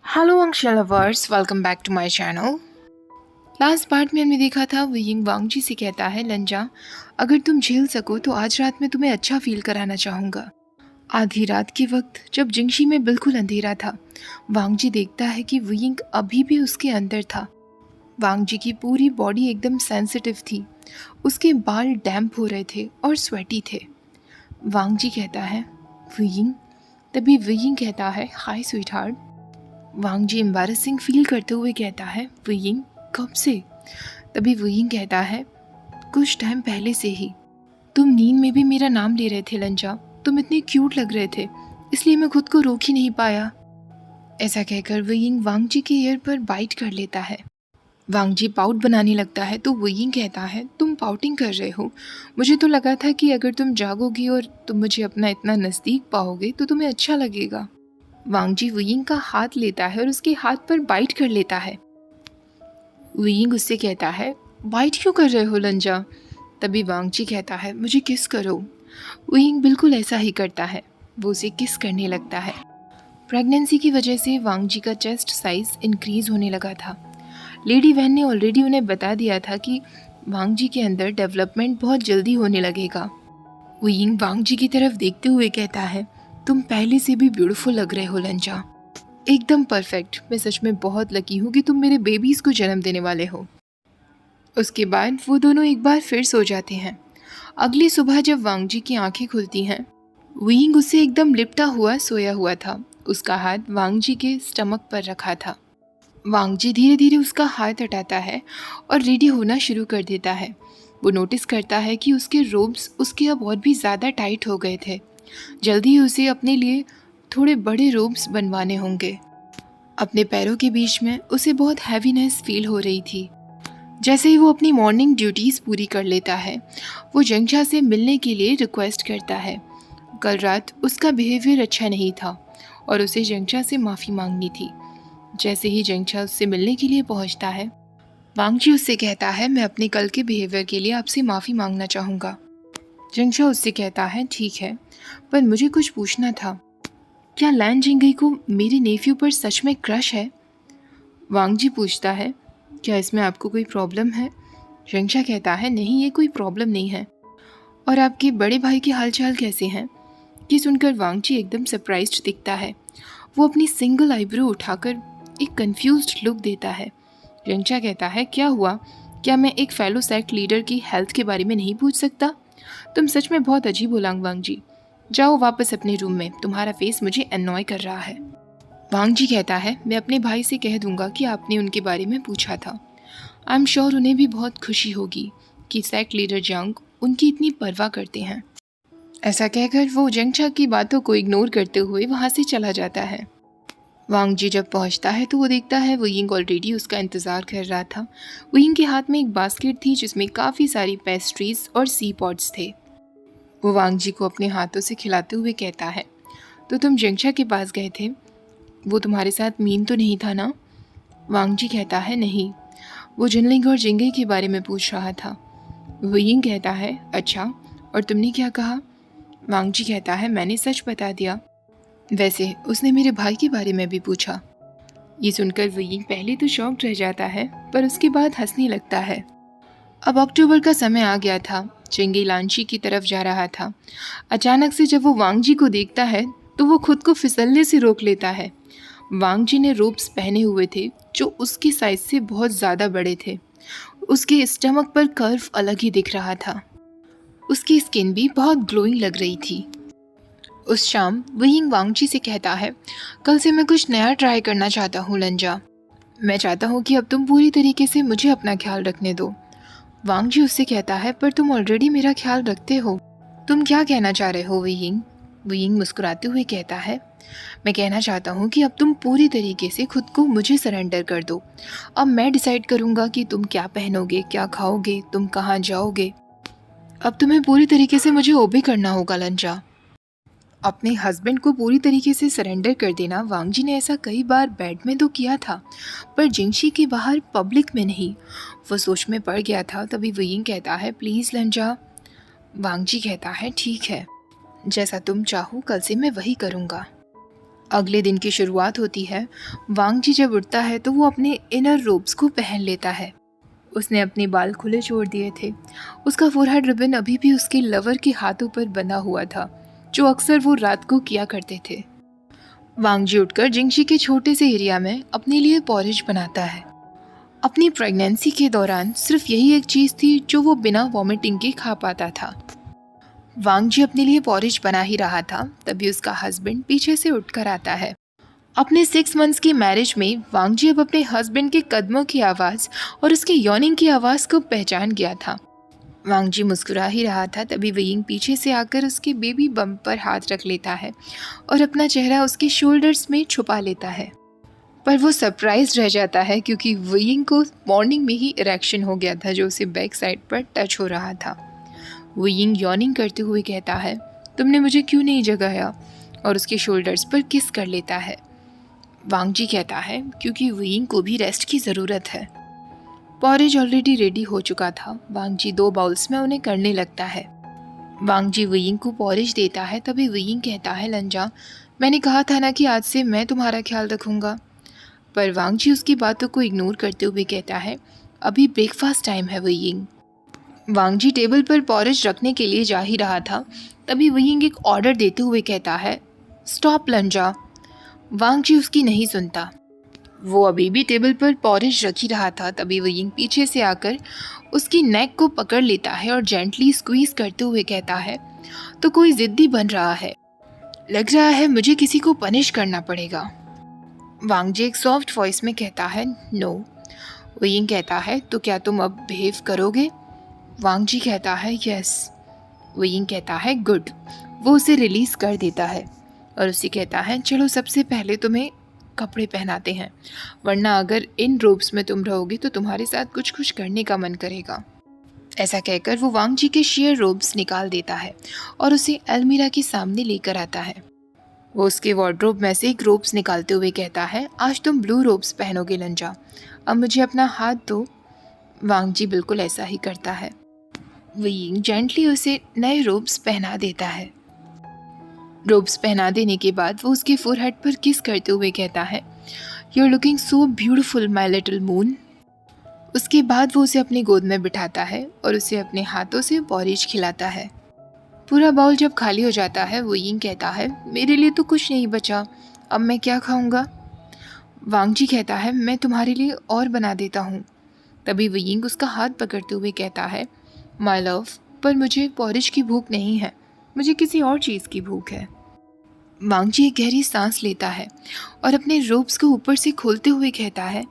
Hello Ansh lovers, welcome back to my channel. Last part में हमने देखा था वो यिंग वांगजी से कहता है, लंजा अगर तुम झेल सको तो आज रात में तुम्हें अच्छा फील कराना चाहूँगा। आधी रात के वक्त जब जिंगशी में बिल्कुल अंधेरा था, वांगजी देखता है कि वो यिंग अभी भी उसके अंदर था। वांगजी की पूरी बॉडी एकदम सेंसिटिव थी, उसके बाल डैम्प हो रहे थे और स्वेटी थे। वांगजी कहता है वो यिंग, तभी वो यिंग कहता है, हाय स्वीट हार्ट। वांगजी एम्बैरेसिंग फील करते हुए कहता है, वो यिंग कब से? तभी वो यिंग कहता है, कुछ टाइम पहले से ही। तुम नींद में भी मेरा नाम ले रहे थे लंजा, तुम इतने क्यूट लग रहे थे, इसलिए मैं खुद को रोक ही नहीं पाया। ऐसा कहकर वो यिंग वांगजी के ईयर पर बाइट कर लेता है। वांगजी पाउट बनाने लगता है तो वो यिंग कहता है, तुम पाउटिंग कर रहे हो? मुझे तो लगा था कि अगर तुम जागोगी और तुम मुझे अपना इतना नज़दीक पाओगे तो तुम्हें अच्छा लगेगा। वांगजी वुयिंग का हाथ लेता है और उसके हाथ पर बाइट कर लेता है। वुयिंग उससे कहता है, बाइट क्यों कर रहे हो लंजा? तभी वांगजी कहता है, मुझे किस करो। वुयिंग बिल्कुल ऐसा ही करता है, वो उसे किस करने लगता है। प्रेगनेंसी की वजह से वांगजी का चेस्ट साइज इंक्रीज होने लगा था। लेडी वैन ने ऑलरेडी उन्हें बता दिया था कि वांगजी के अंदर डेवलपमेंट बहुत जल्दी होने लगेगा। वुयिंग वांगजी की तरफ देखते हुए कहता है, तुम पहले से भी ब्यूटीफुल लग रहे हो लंजा, एकदम परफेक्ट। मैं सच में बहुत लकी हूँ कि तुम मेरे बेबीज़ को जन्म देने वाले हो। उसके बाद वो दोनों एक बार फिर सो जाते हैं। अगली सुबह जब वांगजी की आंखें खुलती हैं, वुयिंग उससे एकदम लिपटा हुआ सोया हुआ था। उसका हाथ वांगजी के स्टमक पर रखा था। वांगजी धीरे धीरे उसका हाथ हटाता है और रेडी होना शुरू कर देता है। वो नोटिस करता है कि उसके रोब्स उसके अब और भी ज़्यादा टाइट हो गए थे। जल्दी ही उसे अपने लिए थोड़े बड़े रोब्स बनवाने होंगे। अपने पैरों के बीच में उसे बहुत हैवीनेस फील हो रही थी। जैसे ही वो अपनी मॉर्निंग ड्यूटीज़ पूरी कर लेता है, वो जंगशा से मिलने के लिए रिक्वेस्ट करता है। कल रात उसका बिहेवियर अच्छा नहीं था और उसे जंगशा से माफ़ी मांगनी थी। जैसे ही जंगशा उससे मिलने के लिए पहुंचता है, वांगजी उससे कहता है, मैं अपने कल के बिहेवियर के लिए आपसे माफ़ी मांगना चाहूँगा। जंगशा उससे कहता है, ठीक है, पर मुझे कुछ पूछना था। क्या लैन जिंगई को मेरे नेफ्यू पर सच में क्रश है? वांगजी पूछता है, क्या इसमें आपको कोई प्रॉब्लम है? जंगशा कहता है, नहीं, ये कोई प्रॉब्लम नहीं है। और आपके बड़े भाई के हालचाल कैसे हैं? ये सुनकर वांगजी एकदम सरप्राइज्ड दिखता है। वो अपनी सिंगल आईब्रो उठाकर एक कंफ्यूज्ड लुक देता है। जंगशा कहता है, क्या हुआ? क्या मैं एक फेलो सेक्ट लीडर की हेल्थ के बारे में नहीं पूछ सकता? तुम सच में बहुत अजीब हो वांगजी। जाओ वापस अपने रूम में, तुम्हारा फेस मुझे अनॉय कर रहा है। वांगजी कहता है, मैं अपने भाई से कह दूंगा कि आपने उनके बारे में पूछा था। आई एम श्योर उन्हें भी बहुत खुशी होगी कि सेक्ट लीडर जंग उनकी इतनी परवाह करते हैं। ऐसा कहकर वो जंगशा की बातों को इग्नोर करते हुए वहाँ से चला जाता है। वांगजी जब पहुँचता है तो वो देखता है वुयिंग ऑलरेडी उसका इंतज़ार कर रहा था। वुयिंग के हाथ में एक बास्केट थी जिसमें काफ़ी सारी पेस्ट्रीज और सी पॉट्स थे। वो वांगजी को अपने हाथों से खिलाते हुए कहता है, तो तुम जंगशा के पास गए थे, वो तुम्हारे साथ मीन तो नहीं था ना? वांगजी कहता है, नहीं, वो जिनलिंग और जिंगई के बारे में पूछ रहा था। वुयिंग कहता है, अच्छा, और तुमने क्या कहा? वांगजी कहता है, मैंने सच बता दिया। वैसे उसने मेरे भाई के बारे में भी पूछा। ये सुनकर वुयिंग पहले तो शॉक्ड रह जाता है, पर उसके बाद हंसने लगता है। अब अक्टूबर का समय आ गया था। जिंगई लांची की तरफ जा रहा था। अचानक से जब वो वांगजी को देखता है तो वो खुद को फिसलने से रोक लेता है। वांगजी ने रोब्स पहने हुए थे जो उसके साइज से बहुत ज़्यादा बड़े थे। उसके स्टमक पर कर्व अलग ही दिख रहा था। उसकी स्किन भी बहुत ग्लोइंग लग रही थी। उस शाम वुयिंग वांगजी से कहता है, कल से मैं कुछ नया ट्राई करना चाहता हूँ लंजा। मैं चाहता हूँ कि अब तुम पूरी तरीके से मुझे अपना ख्याल रखने दो। वांगजी उससे कहता है, पर तुम ऑलरेडी मेरा ख्याल रखते हो। तुम क्या कहना चाह रहे हो वुयिंग? वुयिंग मुस्कुराते हुए कहता है, मैं कहना चाहता हूँ कि अब तुम पूरी तरीके से खुद को मुझे सरेंडर कर दो। अब मैं डिसाइड करूँगा कि तुम क्या पहनोगे, क्या खाओगे, तुम कहाँ जाओगे। अब तुम्हें पूरी तरीके से मुझे ओबे करना होगा लंजा। अपने हस्बैंड को पूरी तरीके से सरेंडर कर देना, वांगजी ने ऐसा कई बार बेड में तो किया था, पर जिंगशी के बाहर पब्लिक में नहीं। वो सोच में पड़ गया था। तभी वुयिंग कहता है, प्लीज़ लंजा। वांगजी कहता है, ठीक है, जैसा तुम चाहो, कल से मैं वही करूँगा। अगले दिन की शुरुआत होती है। वांग जी जब उठता है तो वो अपने इनर रोब्स को पहन लेता है। उसने अपने बाल खुले छोड़ दिए थे। उसका फोरहेड रिबन अभी भी उसके लवर के हाथों पर बंधा हुआ था, जो अक्सर वो रात को किया करते थे। वांग जी उठकर जिंगशी के छोटे से एरिया में अपने लिए पॉरेज बनाता है। अपनी प्रेगनेंसी के दौरान सिर्फ यही एक चीज़ थी जो वो बिना वॉमिटिंग के खा पाता था। वांग जी अपने लिए पॉरेज बना ही रहा था, तभी उसका हस्बैंड पीछे से उठकर आता है। अपने 6 मंथ्स की मैरिज में वांग जी अब अपने हस्बैंड के कदमों की आवाज़ और उसके यॉर्निंग की आवाज़ को पहचान गया था। वांग जी मुस्कुरा ही रहा था, तभी वेइंग पीछे से आकर उसके बेबी बम्प पर हाथ रख लेता है और अपना चेहरा उसके शोल्डर्स में छुपा लेता है। पर वो सरप्राइज रह जाता है क्योंकि वेइंग को मॉर्निंग में ही इरेक्शन हो गया था जो उसे बैक साइड पर टच हो रहा था। वेइंग यॉर्निंग करते हुए कहता है, तुमने मुझे क्यों नहीं जगाया, और उसके शोल्डर्स पर किस कर लेता है। वांग जी कहता है, क्योंकि वेइंग को भी रेस्ट की ज़रूरत है। पॉरेज ऑलरेडी रेडी हो चुका था। वांग जी 2 बाउल्स में उन्हें करने लगता है। वांग जी वेइंग को पॉरेज देता है, तभी वेइंग कहता है, लंजा, मैंने कहा था ना कि आज से मैं तुम्हारा ख्याल रखूंगा। पर वांग जी उसकी बातों को इग्नोर करते हुए कहता है, अभी ब्रेकफास्ट टाइम है वेइंग। वांग जी टेबल पर पॉरेज रखने के लिए जा ही रहा था, तभी वेइंग एक ऑर्डर देते हुए कहता है, स्टॉप लंजा। वांग जी उसकी नहीं सुनता। वो अभी भी टेबल पर पॉरेज रख ही रहा था, तभी वेइंग पीछे से आकर उसकी नेक को पकड़ लेता है और जेंटली स्क्वीज करते हुए कहता है, तो कोई जिद्दी बन रहा है, लग रहा है मुझे किसी को पनिश करना पड़ेगा। वांग जी एक सॉफ्ट वॉइस में कहता है, नो। वेइंग कहता है, तो क्या तुम अब बिहेव करोगे। वांग जी कहता है, यस। वेइंग कहता है, गुड। वो उसे रिलीज कर देता है और उसे कहता है, चलो सबसे पहले तुम्हें कपड़े पहनाते हैं, वरना अगर इन रोब्स में तुम रहोगे तो तुम्हारे साथ कुछ कुछ करने का मन करेगा। ऐसा कहकर वो वांग जी के शेयर रोब्स निकाल देता है और उसे अलमीरा के सामने लेकर आता है। वो उसके वार्डरोब में से एक रोब्स निकालते हुए कहता है, आज तुम ब्लू रोब्स पहनोगे लंजा, अब मुझे अपना हाथ दो। वांग जी बिल्कुल ऐसा ही करता है। वेइंग जेंटली उसे नए रोब्स पहना देता है। रोब्स पहना देने के बाद वो उसके फोरहेड पर किस करते हुए कहता है, you are looking so beautiful my little moon. उसके बाद वो उसे अपनी गोद में बिठाता है और उसे अपने हाथों से पॉरेज खिलाता है। पूरा बाउल जब खाली हो जाता है, वेइंग कहता है, मेरे लिए तो कुछ नहीं बचा, अब मैं क्या खाऊंगा। वांग जी कहता है, मैं तुम्हारे लिए और बना देता हूँ। तभी वेइंग उसका हाथ पकड़ते हुए कहता है, माय लव, पर मुझे पॉरेज की भूख नहीं है, मुझे किसी और चीज़ की भूख है। वांग जी एक गहरी सांस लेता है और अपने रोब्स को ऊपर से खोलते हुए कहता है,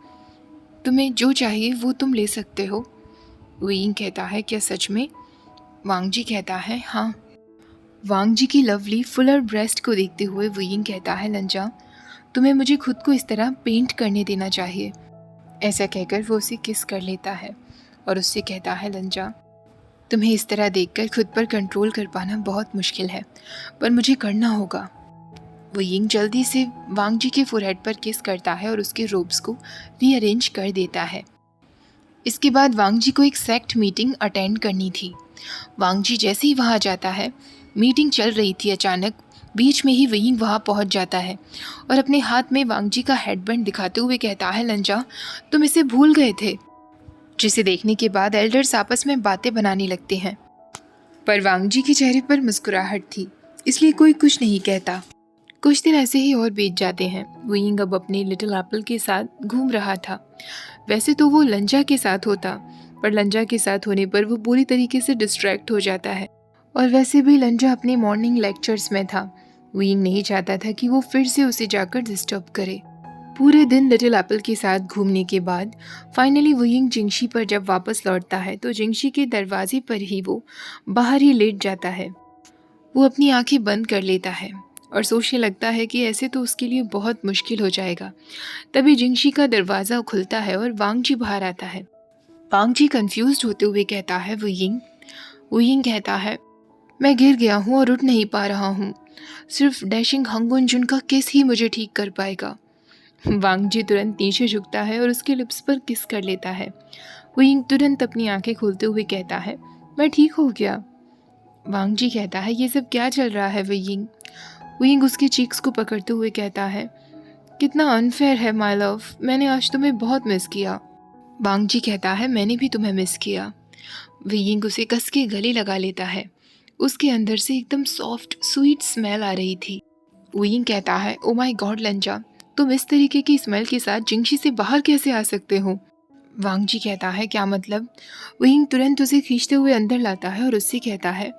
तुम्हें जो चाहिए वो तुम ले सकते हो। वेइंग कहता है, क्या सच में। वांग जी कहता है, हाँ। वांग जी की लवली फुलर ब्रेस्ट को देखते हुए वेइंग कहता है, लंजा, तुम्हें मुझे खुद को इस तरह पेंट करने देना चाहिए। ऐसा कहकर वो उसे किस कर लेता है और उससे कहता है, लंजा, तुम्हें इस तरह देखकर खुद पर कंट्रोल कर पाना बहुत मुश्किल है, पर मुझे करना होगा। वेइंग जल्दी से वांग जी के फोरहेड पर किस करता है और उसके रोब्स को रीअरेंज कर देता है। इसके बाद वांग जी को एक सेक्ट मीटिंग अटेंड करनी थी। वांग जी जैसे ही वहाँ जाता है, मीटिंग चल रही थी, अचानक बीच में ही वेइंग वहाँ पहुँच जाता है और अपने हाथ में वांग जी का हेडबैंड दिखाते हुए कहता है, लंजा, तुम इसे भूल गए थे। जिसे देखने के बाद एल्डर्स आपस में बातें बनाने लगते हैं, पर वांग जी के चेहरे पर मुस्कुराहट थी, इसलिए कोई कुछ नहीं कहता। कुछ दिन ऐसे ही और बीत जाते हैं। वेइंग अब अपने लिटिल एप्पल के साथ घूम रहा था। वैसे तो वो लंजा के साथ होता, पर लंजा के साथ होने पर वो पूरी तरीके से डिस्ट्रैक्ट हो जाता है, और वैसे भी लंजा अपने मॉर्निंग लेक्चर्स में था। वेइंग नहीं चाहता था कि वो फिर से उसे जाकर डिस्टर्ब करे। पूरे दिन लिटिल एप्पल के साथ घूमने के बाद फाइनली वेइंग जिंगशी पर जब वापस लौटता है तो जिंगशी के दरवाजे पर ही वो बाहर ही लेट जाता है। वो अपनी आंखें बंद कर लेता है और सोचने लगता है कि ऐसे तो उसके लिए बहुत मुश्किल हो जाएगा। तभी जिंगशी का दरवाज़ा खुलता है और वांग जी बाहर आता है। वांग जी कंफ्यूज्ड होते हुए कहता है, वेइंग। वेइंग कहता है, मैं गिर गया हूँ और उठ नहीं पा रहा हूँ, सिर्फ डैशिंग हंगुन जुन का किस ही मुझे ठीक कर पाएगा। वांग जी तुरंत नीचे झुकता है और उसके लिप्स पर किस कर लेता है। वेइंग तुरंत अपनी आंखें खोलते हुए कहता है, मैं ठीक हो गया। वांग जी कहता है, ये सब क्या चल रहा है वेइंग। विंग उसके चीक्स को पकड़ते हुए कहता है, कितना अनफेयर है माय लव, मैंने आज तुम्हें बहुत मिस किया। वांग जी कहता है, मैंने भी तुम्हें मिस किया। वियिंग उसे कस के गले लगा लेता है। उसके अंदर से एकदम सॉफ्ट स्वीट स्मेल आ रही थी। वियिंग कहता है, ओ माय गॉड लंजा, तुम इस तरीके की स्मेल के साथ जिंगशी से बाहर कैसे आ सकते हो? वांग जी कहता है, क्या मतलब? वियिंग तुरंत उसे खींचते हुए अंदर लाता है और उससे कहता है,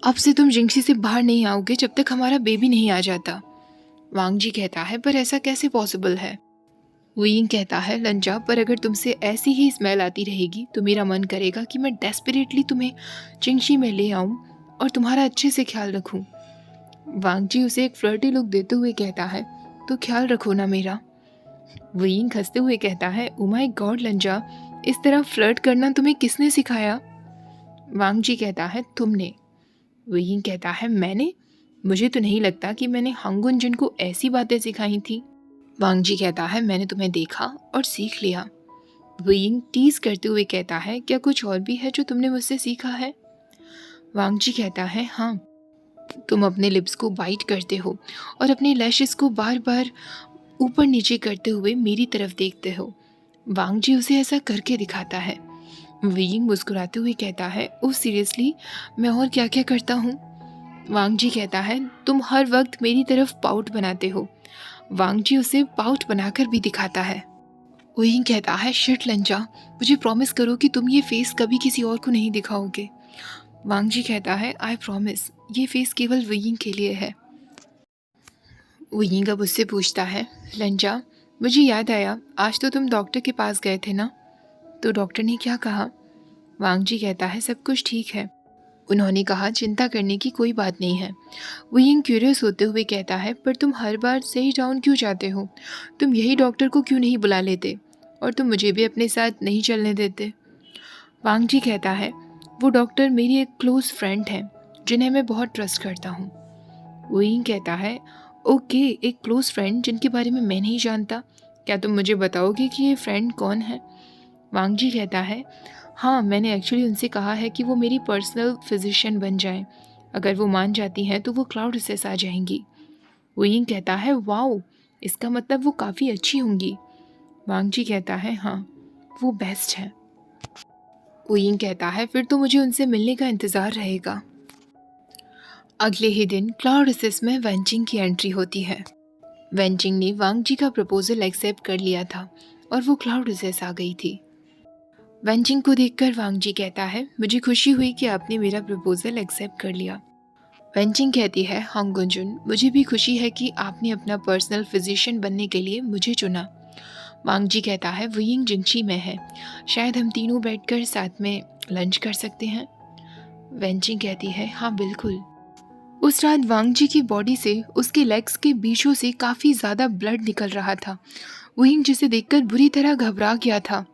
अब से तुम जिंगशी से बाहर नहीं आओगे जब तक हमारा बेबी नहीं आ जाता। वांग जी कहता है, पर ऐसा कैसे पॉसिबल है? वियिंग कहता है, लंजा, पर अगर तुमसे ऐसी ही स्मेल आती रहेगी तो मेरा मन करेगा कि मैं डेस्परेटली तुम्हें जिंगशी में ले आऊं और तुम्हारा अच्छे से ख्याल रखूं। वांग जी उसे एक फ्लर्टी लुक देते हुए कहता है, तो ख्याल रखो ना मेरा। वियिंग हंसते हुए कहता है, ओ माय गॉड लंजा, इस तरह फ्लर्ट करना तुम्हें किसने सिखाया? वांग जी कहता है, तुमने। वियिंग कहता है, मैंने? मुझे तो नहीं लगता कि मैंने हांगुन जिन को ऐसी बातें सिखाई थी। वांग जी कहता है, मैंने तुम्हें देखा और सीख लिया। वियिंग टीज करते हुए कहता है, क्या कुछ और भी है जो तुमने मुझसे सीखा है? वांग जी कहता है, हाँ, तुम अपने लिप्स को बाइट करते हो और अपने लैशेस को बार बार ऊपर नीचे करते हुए मेरी तरफ देखते हो। वांग जी उसे ऐसा करके दिखाता है। वियिंग मुस्कुराते हुए कहता है, ओह सीरियसली, मैं और क्या क्या करता हूँ? वांग जी कहता है, तुम हर वक्त मेरी तरफ पाउट बनाते हो। वांग जी उसे पाउट बनाकर भी दिखाता है। वियिंग कहता है, शिट लंजा, मुझे प्रॉमिस करो कि तुम ये फेस कभी किसी और को नहीं दिखाओगे। वांग जी कहता है, आई प्रॉमिस, ये फेस केवल वियिंग के लिए है। वियिंग अब उससे पूछता है, लंजा, मुझे याद आया, आज तो तुम डॉक्टर के पास गए थे ना? तो डॉक्टर ने क्या कहा? वांग जी कहता है, सब कुछ ठीक है। उन्होंने कहा, चिंता करने की कोई बात नहीं है। वियिंग क्यूरियस होते हुए कहता है, पर तुम हर बार सही टाउन क्यों जाते हो? तुम यही डॉक्टर को क्यों नहीं बुला लेते? और तुम मुझे भी अपने साथ नहीं चलने देते? वांग जी कहता है, वो डॉक्टर मेरी एक क्लोज फ्रेंड है जिन्हें मैं बहुत ट्रस्ट करता हूँ। वियिंग कहता है, ओके, एक क्लोज फ्रेंड जिनके बारे में मैं नहीं जानता, क्या तुम मुझे बताओगे कि ये फ्रेंड कौन है? वांग जी कहता है, हाँ, मैंने एक्चुअली उनसे कहा है कि वो मेरी पर्सनल फिजिशियन बन जाएं। अगर वो मान जाती हैं तो वो क्लाउड रिसेस आ जाएंगी। वियिंग कहता है, वाओ, इसका मतलब वो काफ़ी अच्छी होंगी। वांग जी कहता है, हाँ, वो बेस्ट है। वियिंग कहता है, फिर तो मुझे उनसे मिलने का इंतज़ार रहेगा। अगले ही दिन क्लाउड रिसेस में वेंचिंग की एंट्री होती है। वेंचिंग ने वांग जी का प्रपोजल एक्सेप्ट कर लिया था और वो क्लाउड रिसेस आ गई थी। वेंचिंग को देखकर वांग जी कहता है, मुझे खुशी हुई कि आपने मेरा प्रपोजल एक्सेप्ट कर लिया। वेंचिंग कहती है, हांगुनजुन, मुझे भी खुशी है कि आपने अपना पर्सनल फिजिशियन बनने के लिए मुझे चुना। वांग जी कहता है, वियिंग जिंगशी में है, शायद हम तीनों बैठकर साथ में लंच कर सकते हैं। वेंचिंग कहती है, हाँ बिल्कुल। उस रात वांग जी की बॉडी से उसके लेग्स के बीचों से काफ़ी ज़्यादा ब्लड निकल रहा था। वियिंग जिसे देखकर बुरी तरह घबरा गया था।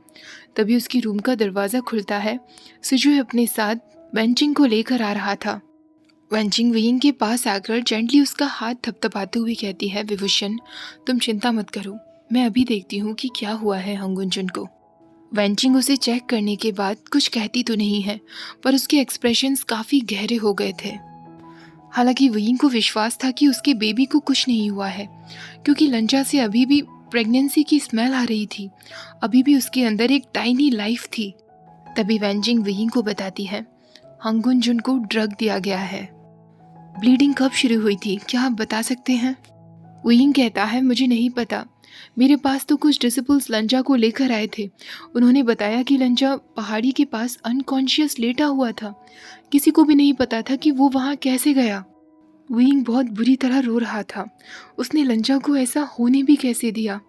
तभी उसकी रूम का दरवाज़ा खुलता है। सिजुए अपने साथ वेंचिंग को लेकर आ रहा था। वेंचिंग वियिंग के पास आकर जेंटली उसका हाथ थपथपाते हुए कहती है, विभूषण, तुम चिंता मत करो, मैं अभी देखती हूँ कि क्या हुआ है हांगुनजुन को। वेंचिंग उसे चेक करने के बाद कुछ कहती तो नहीं है, पर उसके एक्सप्रेशंस काफ़ी गहरे हो गए थे। हालांकि वियिंग को विश्वास था कि उसके बेबी को कुछ नहीं हुआ है, क्योंकि लंजा से अभी भी प्रेगनेंसी की स्मेल आ रही थी। अभी भी उसके अंदर एक टाइनी लाइफ थी। तभी वेंचिंग वियिंग को बताती है, हांगुनजुन को ड्रग दिया गया है। ब्लीडिंग कब शुरू हुई थी, क्या आप बता सकते हैं? वियिंग कहता है, मुझे नहीं पता, मेरे पास तो कुछ डिसिपल्स लंजा को लेकर आए थे। उन्होंने बताया कि लंजा पहाड़ी के पास अनकॉन्शियस लेटा हुआ था। किसी को भी नहीं पता था कि वो वहाँ कैसे गया। वियिंग बहुत बुरी तरह रो रहा था। उसने लंजा को ऐसा होने भी कैसे दिया?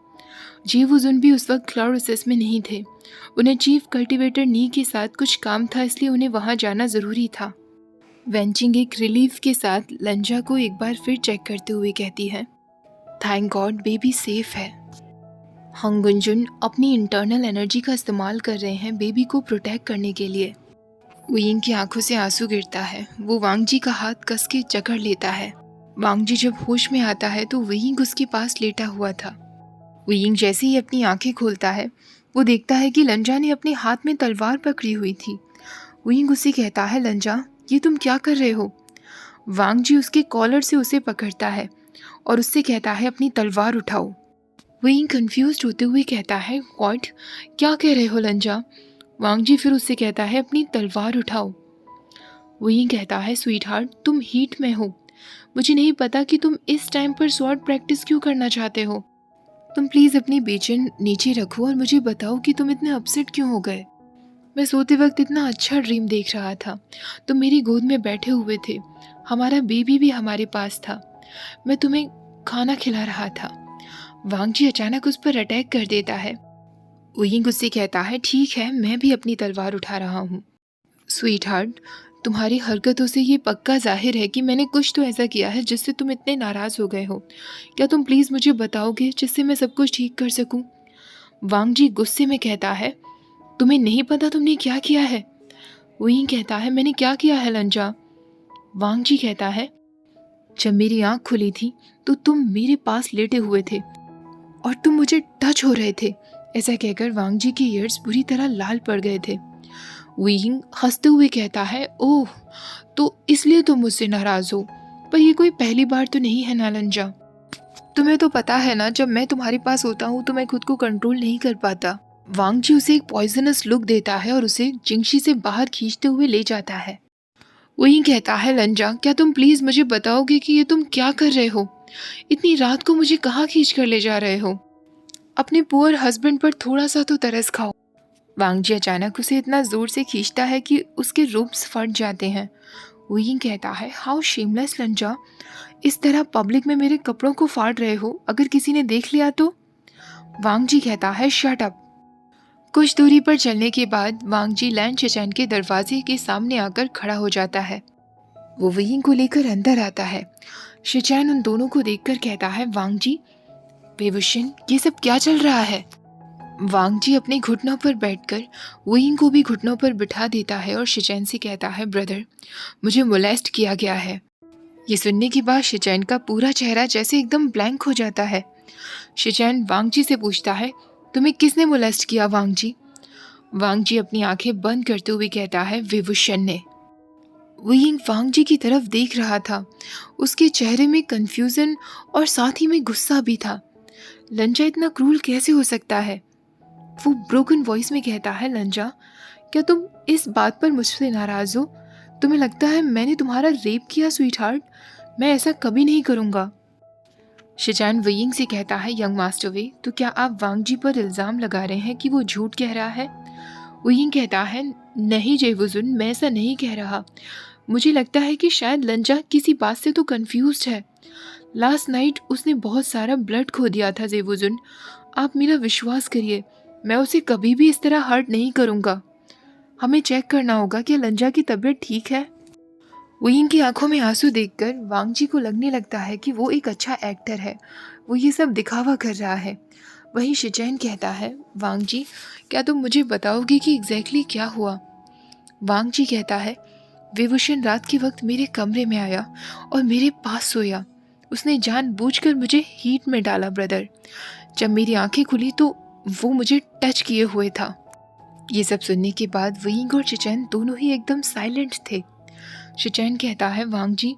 जेवुजुन भी उस वक्त क्लाउड रिसेस में नहीं थे। उन्हें चीफ कल्टीवेटर नी के साथ कुछ काम था, इसलिए उन्हें वहाँ जाना ज़रूरी था। वेंचिंग एक रिलीफ के साथ लंजा को एक बार फिर चेक करते हुए कहती है, थैंक गॉड बेबी सेफ है। हांगुनजुन अपनी इंटरनल एनर्जी का इस्तेमाल कर रहे हैं बेबी को प्रोटेक्ट करने के लिए। वियिंग की आंखों से आंसू गिरता है। वो वांग जी का हाथ कस के जकड़ लेता है। वांग जी जब होश में आता है तो वियिंग उसके पास लेटा हुआ था। वियिंग जैसे ही अपनी आंखें खोलता है, वो देखता है कि लंजा ने अपने हाथ में तलवार पकड़ी हुई थी। वियिंग उसे कहता है, लंजा, ये तुम क्या कर रहे हो? वांग जी उसके कॉलर से उसे पकड़ता है और उससे कहता है अपनी तलवार उठाओ। वही कंफ्यूज होते हुए कहता है व्हाट, क्या कह रहे हो लंजा? वांग जी फिर उससे कहता है अपनी तलवार उठाओ। वही कहता है स्वीट हार्ट, तुम हीट में हो, मुझे नहीं पता कि तुम इस टाइम पर स्वॉर्ड प्रैक्टिस क्यों करना चाहते हो। तुम प्लीज़ अपनी बेचैन नीचे रखो और मुझे बताओ कि तुम इतने अपसेट क्यों हो गए। मैं सोते वक्त इतना अच्छा ड्रीम देख रहा था, तुम मेरी गोद में बैठे हुए थे, हमारा बेबी भी हमारे पास था, मैं तुम्हें खाना खिला रहा था। वांग जी अचानक उस पर अटैक कर देता है। वही उससे कहता है ठीक है, मैं भी अपनी तलवार उठा रहा हूँ। स्वीट हार्ट, तुम्हारी हरकतों से ये पक्का जाहिर है कि मैंने कुछ तो ऐसा किया है जिससे तुम इतने नाराज़ हो गए हो। क्या तुम प्लीज़ मुझे बताओगे जिससे मैं सब कुछ ठीक कर सकूं? वांग जी गुस्से में कहता है तुम्हें नहीं पता तुमने क्या किया है? वही कहता है मैंने क्या किया है लंजा? वांग जी कहता है जब मेरी आँख खुली थी तो तुम मेरे पास लेटे हुए थे और तुम मुझे टच हो रहे थे। ऐसा कहकर वांग जी के ईयर्स बुरी तरह लाल पड़ गए थे। वीइंग हंसते हुए कहता है ओह, तो इसलिए तुम मुझसे नाराज हो, पर ये कोई पहली बार तो नहीं है ना लंजा। तुम्हें तो पता है ना जब मैं तुम्हारे पास होता हूँ तो मैं खुद को कंट्रोल नहीं कर पाता। वांग जी उसे एक पॉइजनस लुक देता है और उसे जिंगशी से बाहर खींचते हुए ले जाता है। वही कहता है लंजा, क्या तुम प्लीज मुझे बताओगे कि ये तुम क्या कर रहे हो? इतनी रात को मुझे कहाँ खींच कर ले जा रहे हो? अपने पुअर हस्बैंड पर थोड़ा सा तो तरस खाओ। वांग जी अचानक उसे इतना जोर से खींचता है कि उसके रूब्स फट जाते हैं। वही कहता है हाउ शेमलेस लंजा, इस तरह पब्लिक में मेरे कपड़ों को फाड़ रहे हो, अगर किसी ने देख लिया तो? वांग जी कहता है शट अप। कुछ दूरी पर चलने के बाद वांग जी लैंड चेचैन के दरवाजे के सामने आकर खड़ा हो जाता है। वो वहीं को लेकर अंदर आता है। शिचैन उन दोनों को देखकर कहता है वांग जी, वेवुशन, ये सब क्या चल रहा है? वांग जी अपने घुटनों पर बैठकर वुयिंग को भी घुटनों पर बिठा देता है और शिचैन से कहता है ब्रदर, मुझे मोलेस्ट किया गया है। ये सुनने के बाद शिचैन का पूरा चेहरा जैसे एकदम ब्लैंक हो जाता है। शिचैन वांग जी से पूछता है तुम्हें किसने मोलेस्ट किया वांग जी? वांग जी अपनी आंखें बंद करते हुए कहता है विवुशन ने। वुयिंग वांग जी की तरफ देख रहा था, उसके चेहरे में कंफ्यूजन और साथ ही में गुस्सा भी था। लंजा इतना क्रूल कैसे हो सकता है? वो ब्रोकन वॉइस में कहता है लंजा, क्या तुम इस बात पर मुझसे नाराज हो? तुम्हें लगता है मैंने तुम्हारा रेप किया स्वीट हार्ट? मैं ऐसा कभी नहीं करूँगा। शिचैन वुयिंग से कहता है यंग मास्टर वे, तो क्या आप वांग जी पर इल्ज़ाम लगा रहे हैं कि वो झूठ कह रहा है? वुयिंग कहता है नहीं जेवुजुन, मैं ऐसा नहीं कह रहा। मुझे लगता है कि शायद लंजा किसी बात से तो कंफ्यूज्ड है। लास्ट नाइट उसने बहुत सारा ब्लड खो दिया था जेवुजुन, आप मेरा विश्वास करिए, मैं उसे कभी भी इस तरह हर्ट नहीं करूँगा। हमें चेक करना होगा कि लंजा की तबीयत ठीक है। वुयिंग की आंखों में आंसू देखकर वांग जी को लगने लगता है कि वो एक अच्छा एक्टर है, वो ये सब दिखावा कर रहा है। वहीं शिचैन कहता है वांग जी, क्या तुम मुझे बताओगे कि एग्जैक्टली क्या हुआ? वांग जी कहता है विभूषण रात के वक्त मेरे कमरे में आया और मेरे पास सोया। उसने जानबूझकर मुझे हीट में डाला ब्रदर। जब मेरी आंखें खुली तो वो मुझे टच किए हुए था। ये सब सुनने के बाद वुयिंग और शिचैन दोनों ही एकदम साइलेंट थे। शिचैन कहता है वांग जी,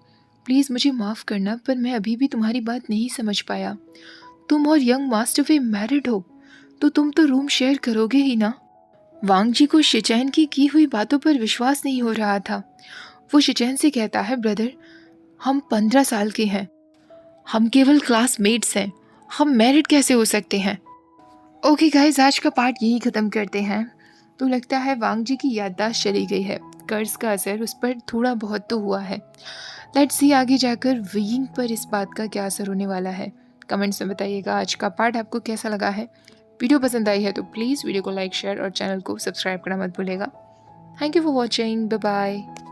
प्लीज़ मुझे माफ़ करना, पर मैं अभी भी तुम्हारी बात नहीं समझ पाया। तुम और यंग मास्टर वे मैरिड हो, तो तुम तो रूम शेयर करोगे ही ना? वांग जी को शिचैन की हुई बातों पर विश्वास नहीं हो रहा था। वो शिचैन से कहता है ब्रदर, हम 15 साल के हैं, हम केवल क्लासमेट्स हैं, हम मैरिड कैसे हो सकते हैं? ओके गाइज, आज का पार्ट यही ख़त्म करते हैं। तो लगता है वांग जी की याददाश्त चली गई है, कर्ज का असर उस पर थोड़ा बहुत तो हुआ है। लेट्स सी आगे जाकर वुयिंग पर इस बात का क्या असर होने वाला है। कमेंट्स में बताइएगा आज का पार्ट आपको कैसा लगा है। वीडियो पसंद आई है तो प्लीज़ वीडियो को लाइक, शेयर और चैनल को सब्सक्राइब करना मत भूलिएगा। Thank you for watching, bye bye.